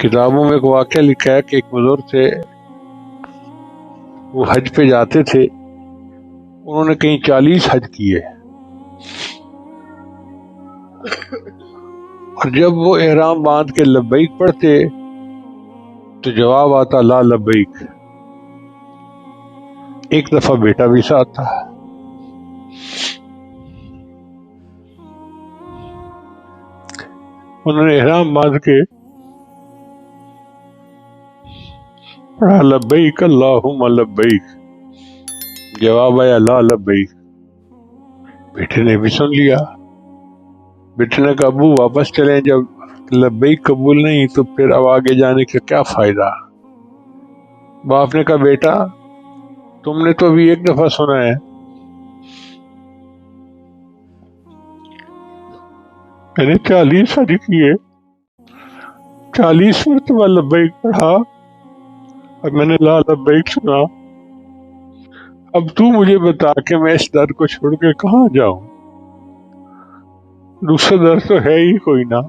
کتابوں میں ایک واقعہ لکھا ہے کہ ایک بزرگ تھے، وہ حج پہ جاتے تھے، انہوں نے کہیں 40 حج کیے، اور جب وہ احرام باندھ کے لبیک پڑھتے تو جواب آتا لا لبیک۔ ایک دفعہ بیٹا بھی ساتھ تھا، انہوں نے احرام باندھ کے پڑھا لبیک اللہم لبیک، جواب آیا لا لبیک۔ بیٹے نے بھی سن لیا، بیٹے نے کہا ابو واپس چلیں، جب لبیک قبول نہیں تو پھر اب آگے جانے کا کیا فائدہ۔ باپ نے کہا بیٹا تم نے تو ابھی ایک دفعہ سنا ہے، میں نے 40 حج کیے، 40 مرتبہ لبیک پڑھا، اور میں نے لا لبیک سنا، اب تو مجھے بتا کہ میں اس در کو چھوڑ کے کہاں جاؤں، دوسرا در تو ہے ہی کوئی نہ۔